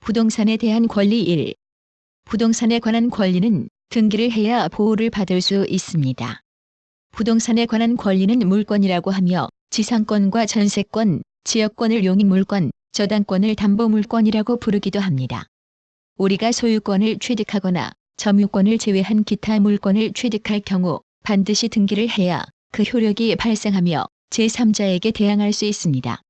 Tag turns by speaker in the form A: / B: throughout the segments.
A: 부동산에 대한 권리 1. 부동산에 관한 권리는 등기를 해야 보호를 받을 수 있습니다. 부동산에 관한 권리는 물권이라고 하며 지상권과 전세권, 지역권을 용익물권, 저당권을 담보물권이라고 부르기도 합니다. 우리가 소유권을 취득하거나 점유권을 제외한 기타 물권을 취득할 경우 반드시 등기를 해야 그 효력이 발생하며 제3자에게 대항할 수 있습니다.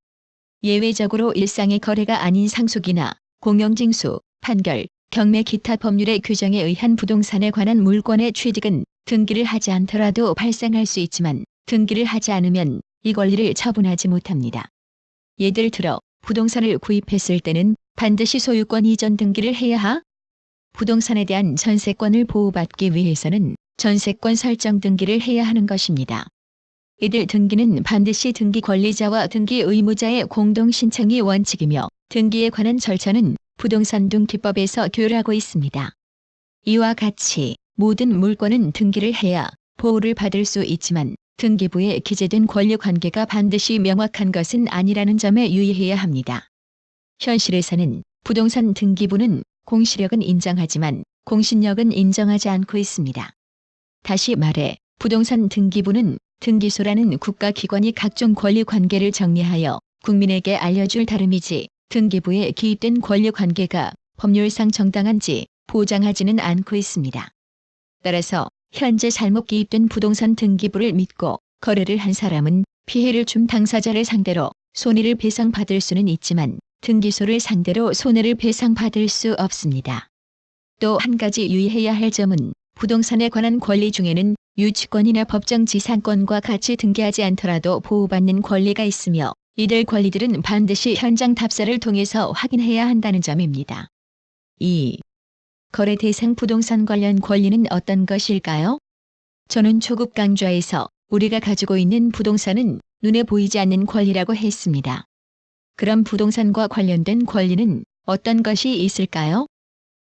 A: 예외적으로 일상의 거래가 아닌 상속이나 공영징수, 판결, 경매 기타 법률의 규정에 의한 부동산에 관한 물권의 취득은 등기를 하지 않더라도 발생할 수 있지만 등기를 하지 않으면 이 권리를 처분하지 못합니다. 예를 들어 부동산을 구입했을 때는 반드시 소유권 이전 등기를 해야 하. 부동산에 대한 전세권을 보호받기 위해서는 전세권 설정 등기를 해야 하는 것입니다. 이들 등기는 반드시 등기 권리자와 등기 의무자의 공동 신청이 원칙이며 등기에 관한 절차는 부동산 등기법에서 규율하고 있습니다. 이와 같이 모든 물권은 등기를 해야 보호를 받을 수 있지만 등기부에 기재된 권리관계가 반드시 명확한 것은 아니라는 점에 유의해야 합니다. 현실에서는 부동산 등기부는 공시력은 인정하지만 공신력은 인정하지 않고 있습니다. 다시 말해 부동산 등기부는 등기소라는 국가기관이 각종 권리관계를 정리하여 국민에게 알려줄 다름이지 등기부에 기입된 권리관계가 법률상 정당한지 보장하지는 않고 있습니다. 따라서 현재 잘못 기입된 부동산 등기부를 믿고 거래를 한 사람은 피해를 준 당사자를 상대로 손해를 배상받을 수는 있지만 등기소를 상대로 손해를 배상받을 수 없습니다. 또 한 가지 유의해야 할 점은 부동산에 관한 권리 중에는 유치권이나 법정 지상권과 같이 등기하지 않더라도 보호받는 권리가 있으며 이들 권리들은 반드시 현장 답사를 통해서 확인해야 한다는 점입니다. 2. 거래 대상 부동산 관련 권리는 어떤 것일까요? 저는 초급 강좌에서 우리가 가지고 있는 부동산은 눈에 보이지 않는 권리라고 했습니다. 그럼 부동산과 관련된 권리는 어떤 것이 있을까요?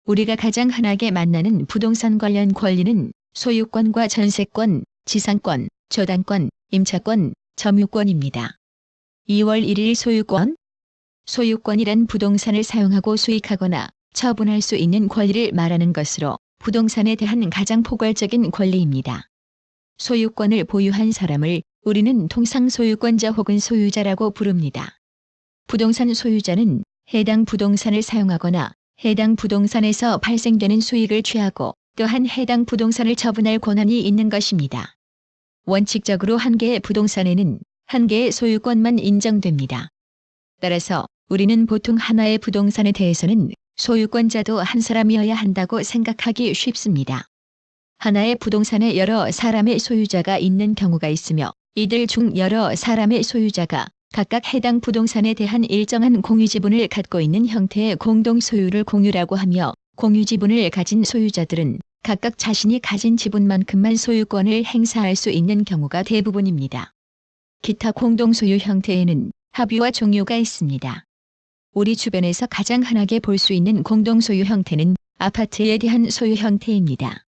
A: 우리가 가장 흔하게 만나는 부동산 관련 권리는 소유권과 전세권, 지상권, 저당권, 임차권, 점유권입니다. 2월 1일 소유권? 소유권이란 부동산을 사용하고 수익하거나 처분할 수 있는 권리를 말하는 것으로 부동산에 대한 가장 포괄적인 권리입니다. 소유권을 보유한 사람을 우리는 통상 소유권자 혹은 소유자라고 부릅니다. 부동산 소유자는 해당 부동산을 사용하거나 해당 부동산에서 발생되는 수익을 취하고 또한 해당 부동산을 처분할 권한이 있는 것입니다. 원칙적으로 한 개의 부동산에는 한 개의 소유권만 인정됩니다. 따라서 우리는 보통 하나의 부동산에 대해서는 소유권자도 한 사람이어야 한다고 생각하기 쉽습니다. 하나의 부동산에 여러 사람의 소유자가 있는 경우가 있으며 이들 중 여러 사람의 소유자가 각각 해당 부동산에 대한 일정한 공유지분을 갖고 있는 형태의 공동소유를 공유라고 하며 공유지분을 가진 소유자들은 각각 자신이 가진 지분만큼만 소유권을 행사할 수 있는 경우가 대부분입니다. 기타 공동소유 형태에는 합유와 종류가 있습니다. 우리 주변에서 가장 흔하게 볼 수 있는 공동소유 형태는 아파트에 대한 소유 형태입니다.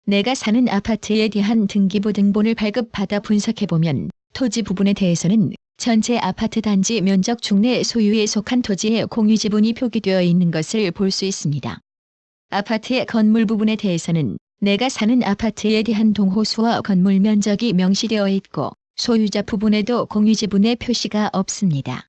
A: 내가 사는 아파트에 대한 등기부 등본을 발급받아 분석해보면 토지 부분에 대해서는 전체 아파트 단지 면적 중내 소유에 속한 토지의 공유지분이 표기되어 있는 것을 볼 수 있습니다. 아파트의 건물 부분에 대해서는 내가 사는 아파트에 대한 동호수와 건물 면적이 명시되어 있고 소유자 부분에도 공유지분의 표시가 없습니다.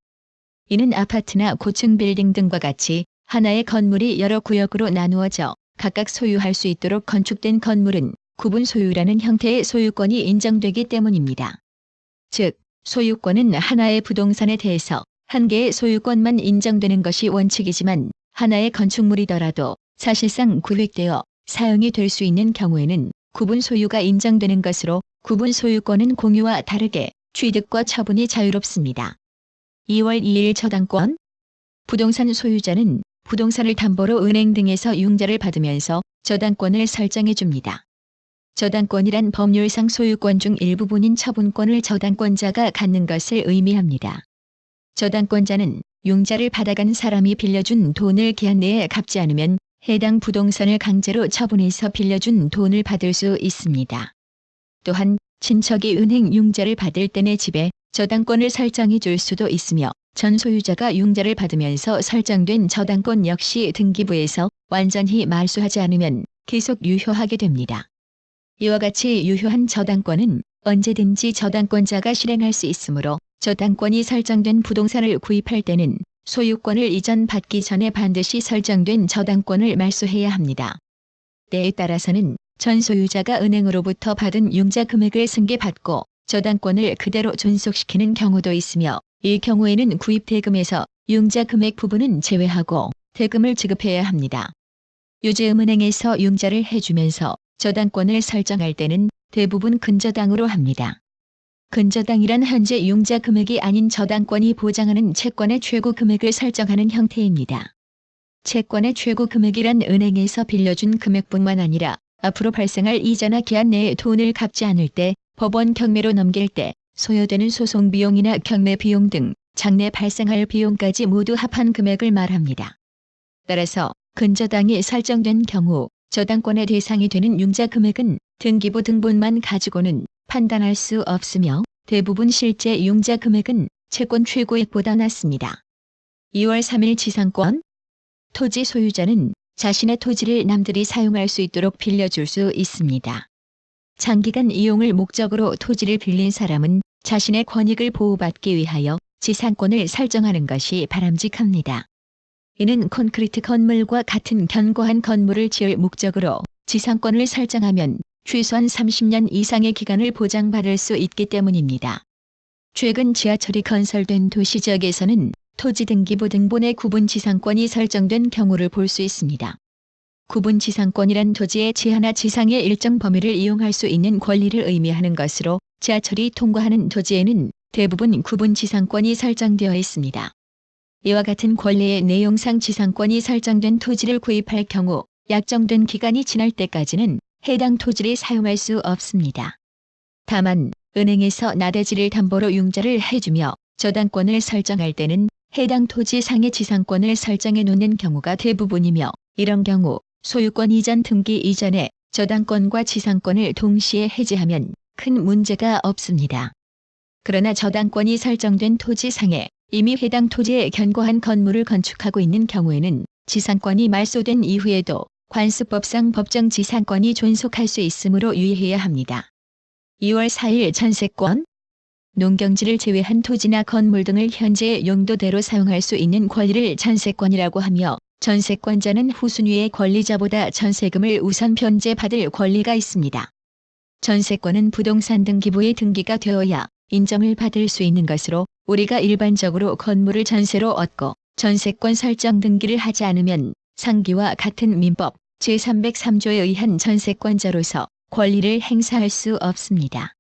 A: 이는 아파트나 고층 빌딩 등과 같이 하나의 건물이 여러 구역으로 나누어져 각각 소유할 수 있도록 건축된 건물은 구분 소유라는 형태의 소유권이 인정되기 때문입니다. 즉, 소유권은 하나의 부동산에 대해서 한 개의 소유권만 인정되는 것이 원칙이지만 하나의 건축물이더라도 사실상 구획되어 사용이 될 수 있는 경우에는 구분 소유가 인정되는 것으로 구분 소유권은 공유와 다르게 취득과 처분이 자유롭습니다. 2월 2일 저당권? 부동산 소유자는 부동산을 담보로 은행 등에서 융자를 받으면서 저당권을 설정해 줍니다. 저당권이란 법률상 소유권 중 일부분인 처분권을 저당권자가 갖는 것을 의미합니다. 저당권자는 융자를 받아간 사람이 빌려준 돈을 기한 내에 갚지 않으면 해당 부동산을 강제로 처분해서 빌려준 돈을 받을 수 있습니다. 또한 친척이 은행 융자를 받을 때 내 집에 저당권을 설정해 줄 수도 있으며 전 소유자가 융자를 받으면서 설정된 저당권 역시 등기부에서 완전히 말소하지 않으면 계속 유효하게 됩니다. 이와 같이 유효한 저당권은 언제든지 저당권자가 실행할 수 있으므로 저당권이 설정된 부동산을 구입할 때는 소유권을 이전받기 전에 반드시 설정된 저당권을 말소해야 합니다. 때에 따라서는 전 소유자가 은행으로부터 받은 융자 금액을 승계받고 저당권을 그대로 존속시키는 경우도 있으며, 이 경우에는 구입 대금에서 융자 금액 부분은 제외하고 대금을 지급해야 합니다. 요즘 은행에서 융자를 해주면서 저당권을 설정할 때는 대부분 근저당으로 합니다. 근저당이란 현재 융자 금액이 아닌 저당권이 보장하는 채권의 최고 금액을 설정하는 형태입니다. 채권의 최고 금액이란 은행에서 빌려준 금액뿐만 아니라 앞으로 발생할 이자나 기한 내에 돈을 갚지 않을 때, 법원 경매로 넘길 때 소요되는 소송 비용이나 경매 비용 등 장래 발생할 비용까지 모두 합한 금액을 말합니다. 따라서 근저당이 설정된 경우 저당권의 대상이 되는 융자 금액은 등기부 등본만 가지고는 판단할 수 없으며, 대부분 실제 융자 금액은 채권 최고액보다 낮습니다. 2월 3일 지상권. 토지 소유자는 자신의 토지를 남들이 사용할 수 있도록 빌려줄 수 있습니다. 장기간 이용을 목적으로 토지를 빌린 사람은 자신의 권익을 보호받기 위하여 지상권을 설정하는 것이 바람직합니다. 이는 콘크리트 건물과 같은 견고한 건물을 지을 목적으로 지상권을 설정하면 최소한 30년 이상의 기간을 보장받을 수 있기 때문입니다. 최근 지하철이 건설된 도시 지역에서는 토지 등기부 등본에 구분 지상권이 설정된 경우를 볼 수 있습니다. 구분 지상권이란 토지의 지하나 지상의 일정 범위를 이용할 수 있는 권리를 의미하는 것으로, 지하철이 통과하는 토지에는 대부분 구분 지상권이 설정되어 있습니다. 이와 같은 권리의 내용상 지상권이 설정된 토지를 구입할 경우 약정된 기간이 지날 때까지는 해당 토지를 사용할 수 없습니다. 다만 은행에서 나대지를 담보로 융자를 해주며 저당권을 설정할 때는 해당 토지 상의 지상권을 설정해 놓는 경우가 대부분이며, 이런 경우 소유권 이전 등기 이전에 저당권과 지상권을 동시에 해지하면 큰 문제가 없습니다. 그러나 저당권이 설정된 토지 상에 이미 해당 토지에 견고한 건물을 건축하고 있는 경우에는 지상권이 말소된 이후에도 관습법상 법정 지상권이 존속할 수 있으므로 유의해야 합니다. 2월 4일 전세권. 농경지를 제외한 토지나 건물 등을 현재의 용도대로 사용할 수 있는 권리를 전세권이라고 하며, 전세권자는 후순위의 권리자보다 전세금을 우선 변제받을 권리가 있습니다. 전세권은 부동산 등기부에 등기가 되어야 인정을 받을 수 있는 것으로, 우리가 일반적으로 건물을 전세로 얻고 전세권 설정 등기를 하지 않으면 상기와 같은 민법 제303조에 의한 전세권자로서 권리를 행사할 수 없습니다.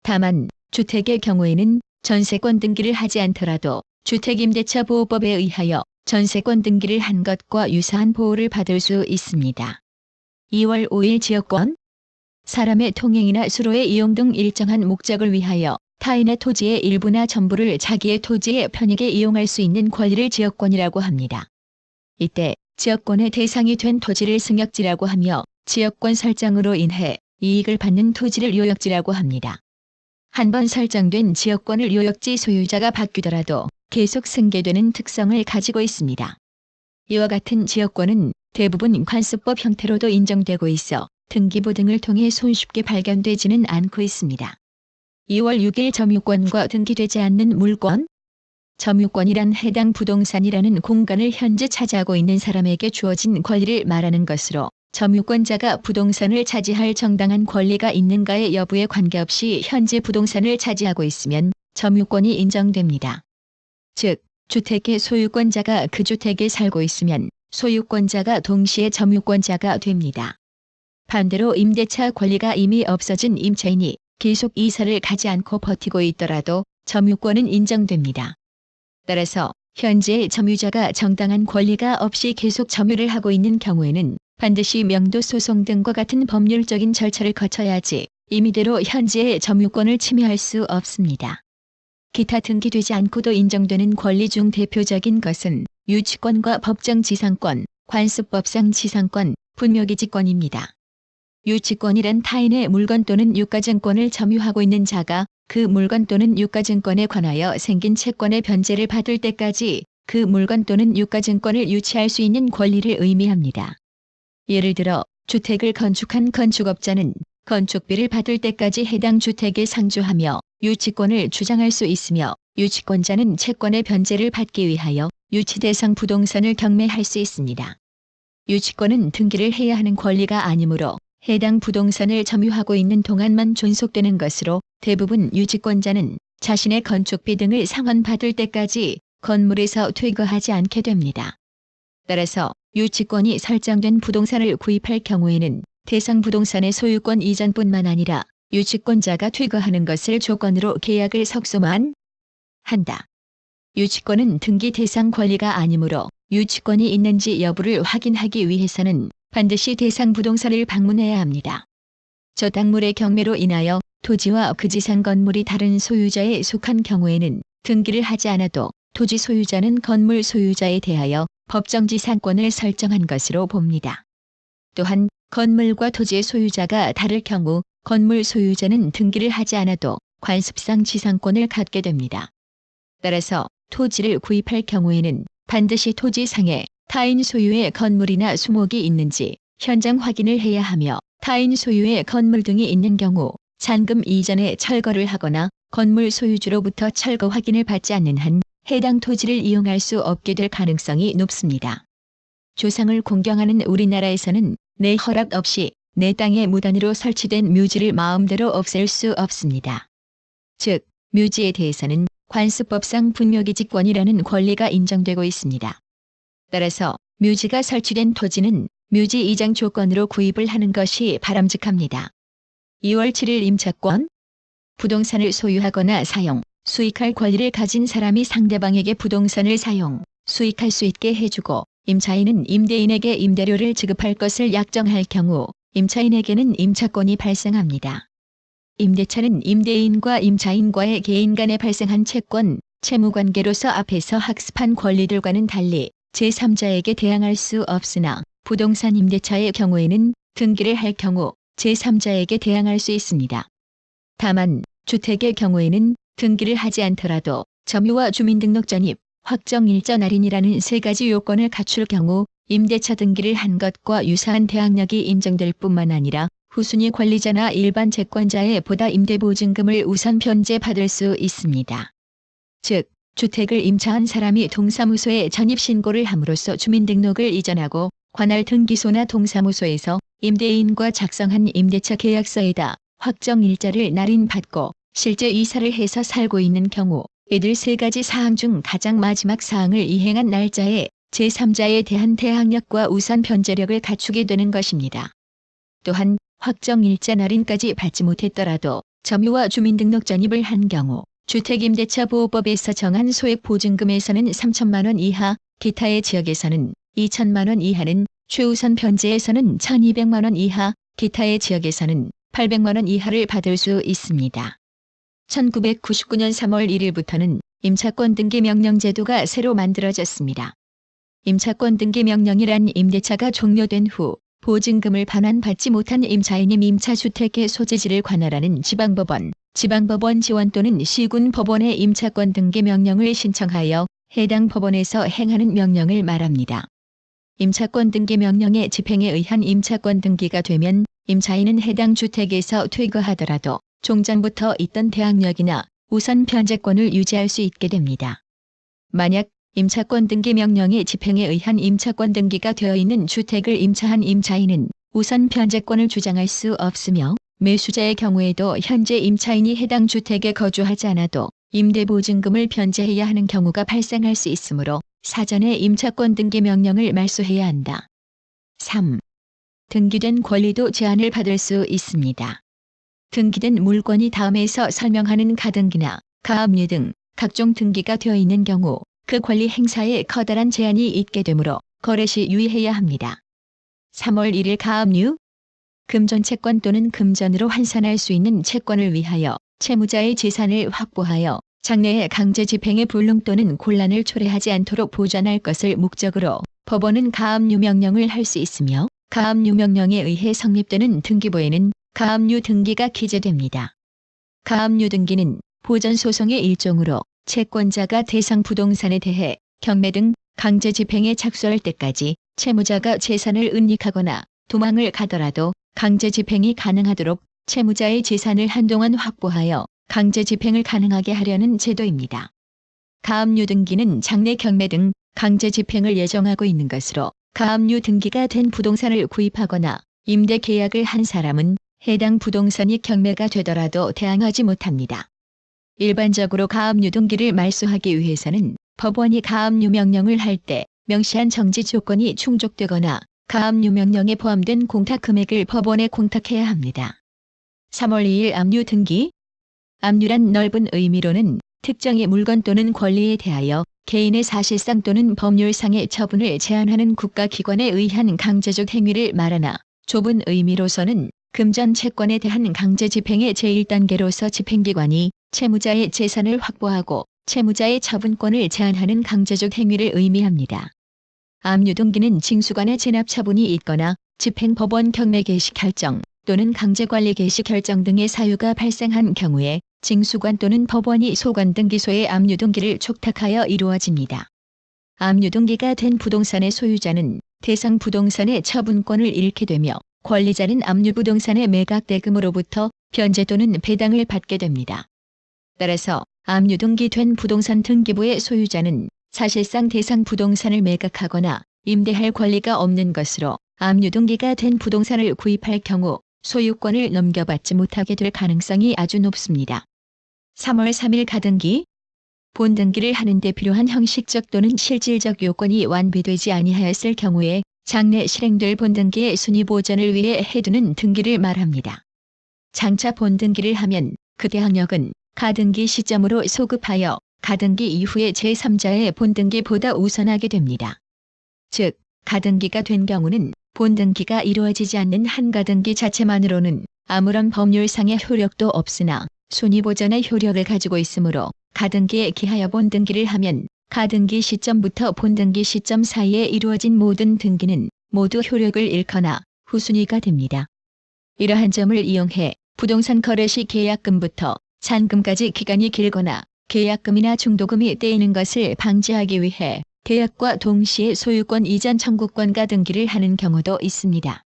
A: 다만 주택의 경우에는 전세권 등기를 하지 않더라도 주택임대차 보호법에 의하여 전세권 등기를 한 것과 유사한 보호를 받을 수 있습니다. 2월 5일 지역권. 사람의 통행이나 수로의 이용 등 일정한 목적을 위하여 타인의 토지의 일부나 전부를 자기의 토지의 편익에 이용할 수 있는 권리를 지역권이라고 합니다. 이때 지역권의 대상이 된 토지를 승역지라고 하며, 지역권 설정으로 인해 이익을 받는 토지를 요역지라고 합니다. 한번 설정된 지역권을 요역지 소유자가 바뀌더라도 계속 승계되는 특성을 가지고 있습니다. 이와 같은 지역권은 대부분 관습법 형태로도 인정되고 있어 등기부 등을 통해 손쉽게 발견되지는 않고 있습니다. 2월 6일 점유권과 등기되지 않는 물권. 점유권이란 해당 부동산이라는 공간을 현재 차지하고 있는 사람에게 주어진 권리를 말하는 것으로, 점유권자가 부동산을 차지할 정당한 권리가 있는가의 여부에 관계없이 현재 부동산을 차지하고 있으면 점유권이 인정됩니다. 즉, 주택의 소유권자가 그 주택에 살고 있으면 소유권자가 동시에 점유권자가 됩니다. 반대로 임대차 권리가 이미 없어진 임차인이 계속 이사를 가지 않고 버티고 있더라도 점유권은 인정됩니다. 따라서 현재 점유자가 정당한 권리가 없이 계속 점유를 하고 있는 경우에는 반드시 명도소송 등과 같은 법률적인 절차를 거쳐야지 임의대로 현재의 점유권을 침해할 수 없습니다. 기타 등기되지 않고도 인정되는 권리 중 대표적인 것은 유치권과 법정 지상권, 관습법상 지상권, 분묘기지권입니다. 유치권이란 타인의 물건 또는 유가증권을 점유하고 있는 자가 그 물건 또는 유가증권에 관하여 생긴 채권의 변제를 받을 때까지 그 물건 또는 유가증권을 유치할 수 있는 권리를 의미합니다. 예를 들어 주택을 건축한 건축업자는 건축비를 받을 때까지 해당 주택에 상주하며 유치권을 주장할 수 있으며 유치권자는 채권의 변제를 받기 위하여 유치 대상 부동산을 경매할 수 있습니다. 유치권은 등기를 해야 하는 권리가 아니므로 해당 부동산을 점유하고 있는 동안만 존속되는 것으로 대부분 유치권자는 자신의 건축비 등을 상환받을 때까지 건물에서 퇴거하지 않게 됩니다. 따라서 유치권이 설정된 부동산을 구입할 경우에는 대상 부동산의 소유권 이전뿐만 아니라 유치권자가 퇴거하는 것을 조건으로 계약을 성사만 한다. 유치권은 등기 대상 권리가 아니므로 유치권이 있는지 여부를 확인하기 위해서는 반드시 대상 부동산을 방문해야 합니다. 저당물의 경매로 인하여 토지와 그 지상 건물이 다른 소유자에 속한 경우에는 등기를 하지 않아도 토지 소유자는 건물 소유자에 대하여 법정지상권을 설정한 것으로 봅니다. 또한 건물과 토지의 소유자가 다를 경우 건물 소유자는 등기를 하지 않아도 관습상 지상권을 갖게 됩니다. 따라서 토지를 구입할 경우에는 반드시 토지상에 타인 소유의 건물이나 수목이 있는지 현장 확인을 해야 하며 타인 소유의 건물 등이 있는 경우 잔금 이전에 철거를 하거나 건물 소유주로부터 철거 확인을 받지 않는 한 해당 토지를 이용할 수 없게 될 가능성이 높습니다. 조상을 공경하는 우리나라에서는 내 허락 없이 내 땅에 무단으로 설치된 묘지를 마음대로 없앨 수 없습니다. 즉, 묘지에 대해서는 관습법상 분묘기지권이라는 권리가 인정되고 있습니다. 따라서 묘지가 설치된 토지는 묘지 이장 조건으로 구입을 하는 것이 바람직합니다. 2월 7일 임차권. 부동산을 소유하거나 사용, 수익할 권리를 가진 사람이 상대방에게 부동산을 사용, 수익할 수 있게 해주고 임차인은 임대인에게 임대료를 지급할 것을 약정할 경우 임차인에게는 임차권이 발생합니다. 임대차는 임대인과 임차인과의 개인 간에 발생한 채권, 채무관계로서 앞에서 학습한 권리들과는 달리 제3자에게 대항할 수 없으나 부동산 임대차의 경우에는 등기를 할 경우 제3자에게 대항할 수 있습니다. 다만 주택의 경우에는 등기를 하지 않더라도 점유와 주민등록 전입, 확정일자 날인이라는 세 가지 요건을 갖출 경우 임대차 등기를 한 것과 유사한 대항력이 인정될 뿐만 아니라 후순위 권리자나 일반 채권자의 보다 임대보증금을 우선 변제받을 수 있습니다. 즉, 주택을 임차한 사람이 동사무소에 전입신고를 함으로써 주민등록을 이전하고 관할 등기소나 동사무소에서 임대인과 작성한 임대차 계약서에다 확정일자를 날인받고 실제 이사를 해서 살고 있는 경우 이들 세 가지 사항 중 가장 마지막 사항을 이행한 날짜에 제3자에 대한 대항력과 우선 변제력을 갖추게 되는 것입니다. 또한 확정일자 날인까지 받지 못했더라도 점유와 주민등록 전입을 한 경우 주택임대차보호법에서 정한 소액보증금에서는 3천만 원 이하, 기타의 지역에서는 2천만 원 이하는, 최우선 변제에서는 1,200만 원 이하, 기타의 지역에서는 800만 원 이하를 받을 수 있습니다. 1999년 3월 1일부터는 임차권 등기 명령 제도가 새로 만들어졌습니다. 임차권 등기 명령이란 임대차가 종료된 후 보증금을 반환받지 못한 임차인이 임차주택의 소재지를 관할하는 지방법원, 지방법원 지원 또는 시군법원에 임차권 등기 명령을 신청하여 해당 법원에서 행하는 명령을 말합니다. 임차권 등기 명령의 집행에 의한 임차권 등기가 되면 임차인은 해당 주택에서 퇴거하더라도 종전부터 있던 대항력이나 우선 변제권을 유지할 수 있게 됩니다. 만약 임차권 등기 명령의 집행에 의한 임차권 등기가 되어 있는 주택을 임차한 임차인은 우선 변제권을 주장할 수 없으며 매수자의 경우에도 현재 임차인이 해당 주택에 거주하지 않아도 임대보증금을 변제해야 하는 경우가 발생할 수 있으므로 사전에 임차권 등기 명령을 말소해야 한다. 3. 등기된 권리도 제한을 받을 수 있습니다. 등기된 물건이 다음에서 설명하는 가등기나 가압류 등 각종 등기가 되어 있는 경우 그 권리 행사에 커다란 제한이 있게 되므로 거래 시 유의해야 합니다. 3월 1일 가압류. 금전 채권 또는 금전으로 환산할 수 있는 채권을 위하여 채무자의 재산을 확보하여 장래의 강제 집행의 불능 또는 곤란을 초래하지 않도록 보전할 것을 목적으로 법원은 가압류 명령을 할 수 있으며 가압류 명령에 의해 성립되는 등기부에는 가압류 등기가 기재됩니다. 가압류 등기는 보전 소송의 일종으로 채권자가 대상 부동산에 대해 경매 등 강제 집행에 착수할 때까지 채무자가 재산을 은닉하거나 도망을 가더라도 강제 집행이 가능하도록 채무자의 재산을 한동안 확보하여 강제 집행을 가능하게 하려는 제도입니다. 가압류 등기는 장래 경매 등 강제 집행을 예정하고 있는 것으로 가압류 등기가 된 부동산을 구입하거나 임대 계약을 한 사람은 해당 부동산이 경매가 되더라도 대항하지 못합니다. 일반적으로 가압류 등기를 말소하기 위해서는 법원이 가압류 명령을 할 때 명시한 정지 조건이 충족되거나 가압류 명령에 포함된 공탁 금액을 법원에 공탁해야 합니다. 3월 2일 압류 등기. 압류란 넓은 의미로는 특정의 물건 또는 권리에 대하여 개인의 사실상 또는 법률상의 처분을 제한하는 국가기관에 의한 강제적 행위를 말하나 좁은 의미로서는 금전 채권에 대한 강제 집행의 제1단계로서 집행기관이 채무자의 재산을 확보하고 채무자의 처분권을 제한하는 강제적 행위를 의미합니다. 압류 등기는 징수관의 진압 처분이 있거나 집행법원 경매 개시 결정 또는 강제관리 개시 결정 등의 사유가 발생한 경우에 징수관 또는 법원이 소관 등기소에 압류 등기를 촉탁하여 이루어집니다. 압류 등기가 된 부동산의 소유자는 대상 부동산의 처분권을 잃게 되며 권리자는 압류 부동산의 매각 대금으로부터 변제 또는 배당을 받게 됩니다. 따라서 압류 등기된 부동산 등기부의 소유자는 사실상 대상 부동산을 매각하거나 임대할 권리가 없는 것으로 압류 등기가 된 부동산을 구입할 경우 소유권을 넘겨받지 못하게 될 가능성이 아주 높습니다. 3월 3일 가등기. 본등기를 하는 데 필요한 형식적 또는 실질적 요건이 완비되지 아니하였을 경우에 장래 실행될 본등기의 순위 보전을 위해 해두는 등기를 말합니다. 장차 본등기를 하면 그 대항력은 가등기 시점으로 소급하여 가등기 이후의 제3자의 본등기보다 우선하게 됩니다. 즉, 가등기가 된 경우는 본등기가 이루어지지 않는 한 가등기 자체만으로는 아무런 법률상의 효력도 없으나 순위보전의 효력을 가지고 있으므로 가등기에 기하여 본등기를 하면 가등기 시점부터 본등기 시점 사이에 이루어진 모든 등기는 모두 효력을 잃거나 후순위가 됩니다. 이러한 점을 이용해 부동산 거래 시 계약금부터 잔금까지 기간이 길거나 계약금이나 중도금이 떼이는 것을 방지하기 위해 계약과 동시에 소유권 이전 청구권 가등기를 하는 경우도 있습니다.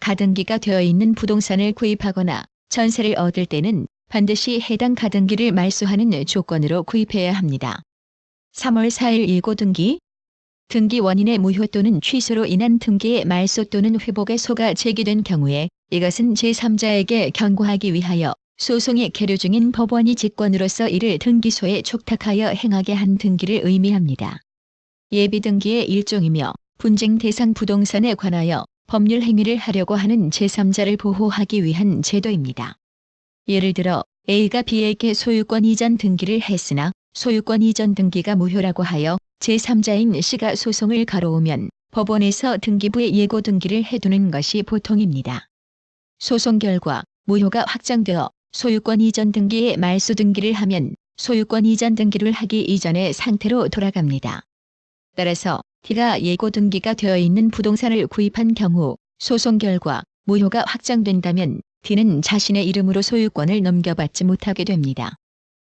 A: 가등기가 되어 있는 부동산을 구입하거나 전세를 얻을 때는 반드시 해당 가등기를 말소하는 조건으로 구입해야 합니다. 3월 4일 일고등기. 등기 원인의 무효 또는 취소로 인한 등기의 말소 또는 회복의 소가 제기된 경우에 이것은 제3자에게 경고하기 위하여 소송이 계류 중인 법원이 직권으로서 이를 등기소에 촉탁하여 행하게 한 등기를 의미합니다. 예비등기의 일종이며 분쟁 대상 부동산에 관하여 법률 행위를 하려고 하는 제3자를 보호하기 위한 제도입니다. 예를 들어 A가 B에게 소유권 이전 등기를 했으나 소유권 이전 등기가 무효라고 하여 제3자인 C가 소송을 걸어오면 법원에서 등기부에 예고 등기를 해두는 것이 보통입니다. 소송 결과 무효가 확정되어 소유권 이전 등기에 말소 등기를 하면 소유권 이전 등기를 하기 이전의 상태로 돌아갑니다. 따라서 D가 예고 등기가 되어 있는 부동산을 구입한 경우 소송 결과 무효가 확정된다면 D는 자신의 이름으로 소유권을 넘겨받지 못하게 됩니다.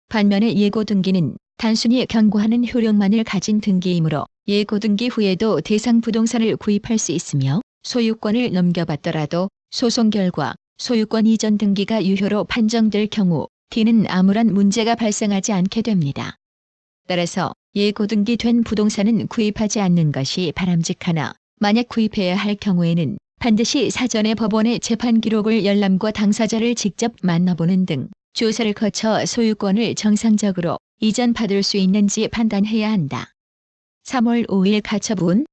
A: 반면에 예고 등기는 단순히 경고하는 효력만을 가진 등기이므로 예고 등기 후에도 대상 부동산을 구입할 수 있으며 소유권을 넘겨받더라도 소송 결과 소유권 이전 등기가 유효로 판정될 경우 D는 아무런 문제가 발생하지 않게 됩니다. 따라서 예고 등기된 부동산은 구입하지 않는 것이 바람직하나 만약 구입해야 할 경우에는 반드시 사전에 법원의 재판 기록을 열람과 당사자를 직접 만나보는 등 조사를 거쳐 소유권을 정상적으로 이전받을 수 있는지 판단해야 한다. 3월 5일 가처분.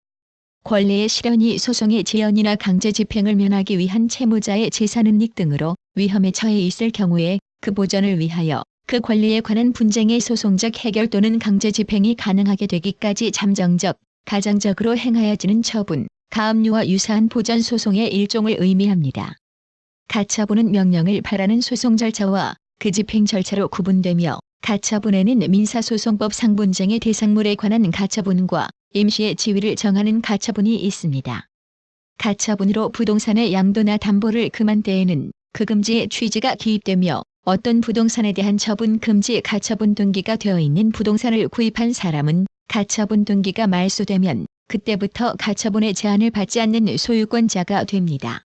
A: 권리의 실현이 소송의 지연이나 강제 집행을 면하기 위한 채무자의 재산 은닉 등으로 위험에 처해 있을 경우에 그 보전을 위하여 그 권리에 관한 분쟁의 소송적 해결 또는 강제 집행이 가능하게 되기까지 잠정적, 가정적으로 행하여지는 처분, 가압류와 유사한 보전 소송의 일종을 의미합니다. 가처분은 명령을 바라는 소송 절차와 그 집행 절차로 구분되며 가처분에는 민사소송법상 분쟁의 대상물에 관한 가처분과 임시의 지위를 정하는 가처분이 있습니다. 가처분으로 부동산의 양도나 담보를 금한 때에는 그 금지의 취지가 기입되며 어떤 부동산에 대한 처분 금지 가처분 등기가 되어 있는 부동산을 구입한 사람은 가처분 등기가 말소되면 그때부터 가처분의 제한을 받지 않는 소유권자가 됩니다.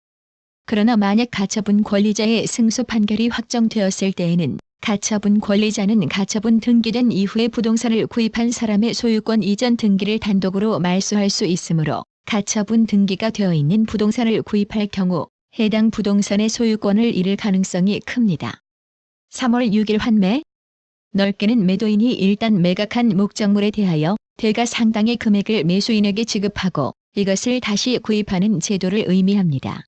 A: 그러나 만약 가처분 권리자의 승소 판결이 확정되었을 때에는 가처분 권리자는 가처분 등기된 이후에 부동산을 구입한 사람의 소유권 이전 등기를 단독으로 말소할 수 있으므로 가처분 등기가 되어 있는 부동산을 구입할 경우 해당 부동산의 소유권을 잃을 가능성이 큽니다. 3월 6일 환매. 넓게는 매도인이 일단 매각한 목적물에 대하여 대가 상당의 금액을 매수인에게 지급하고 이것을 다시 구입하는 제도를 의미합니다.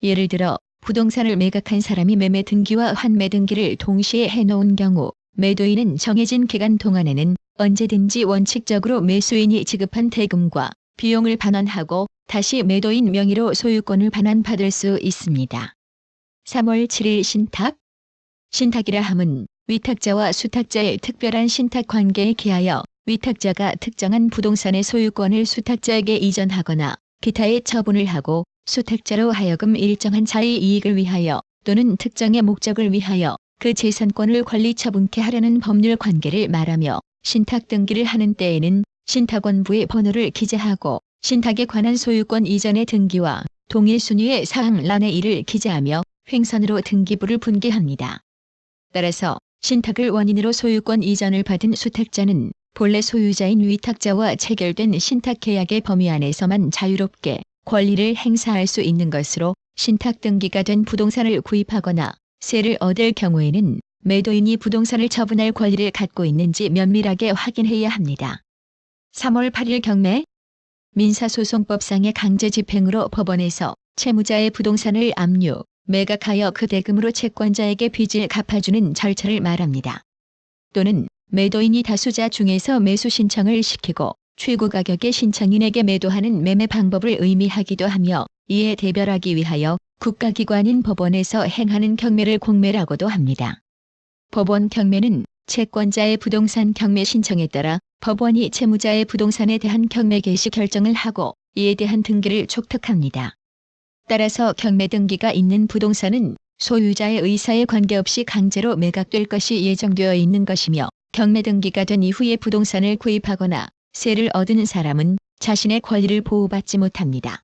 A: 예를 들어 부동산을 매각한 사람이 매매 등기와 환매 등기를 동시에 해놓은 경우 매도인은 정해진 기간 동안에는 언제든지 원칙적으로 매수인이 지급한 대금과 비용을 반환하고 다시 매도인 명의로 소유권을 반환받을 수 있습니다. 3월 7일 신탁. 신탁이라 함은 위탁자와 수탁자의 특별한 신탁 관계에 기하여 위탁자가 특정한 부동산의 소유권을 수탁자에게 이전하거나 기타의 처분을 하고 수탁자로 하여금 일정한 자의 이익을 위하여 또는 특정의 목적을 위하여 그 재산권을 권리처분케 하려는 법률 관계를 말하며 신탁 등기를 하는 때에는 신탁원부의 번호를 기재하고 신탁에 관한 소유권 이전의 등기와 동일 순위의 사항란에 이를 기재하며 횡선으로 등기부를 분개합니다. 따라서 신탁을 원인으로 소유권 이전을 받은 수탁자는 본래 소유자인 위탁자와 체결된 신탁 계약의 범위 안에서만 자유롭게 권리를 행사할 수 있는 것으로 신탁 등기가 된 부동산을 구입하거나 세를 얻을 경우에는 매도인이 부동산을 처분할 권리를 갖고 있는지 면밀하게 확인해야 합니다. 3월 8일 경매. 민사소송법상의 강제 집행으로 법원에서 채무자의 부동산을 압류, 매각하여 그 대금으로 채권자에게 빚을 갚아주는 절차를 말합니다. 또는 매도인이 다수자 중에서 매수 신청을 시키고 최고 가격의 신청인에게 매도하는 매매 방법을 의미하기도 하며 이에 대별하기 위하여 국가기관인 법원에서 행하는 경매를 공매라고도 합니다. 법원 경매는 채권자의 부동산 경매 신청에 따라 법원이 채무자의 부동산에 대한 경매 개시 결정을 하고 이에 대한 등기를 촉탁합니다. 따라서 경매 등기가 있는 부동산은 소유자의 의사에 관계없이 강제로 매각될 것이 예정되어 있는 것이며 경매 등기가 된 이후에 부동산을 구입하거나 세를 얻은 사람은 자신의 권리를 보호받지 못합니다.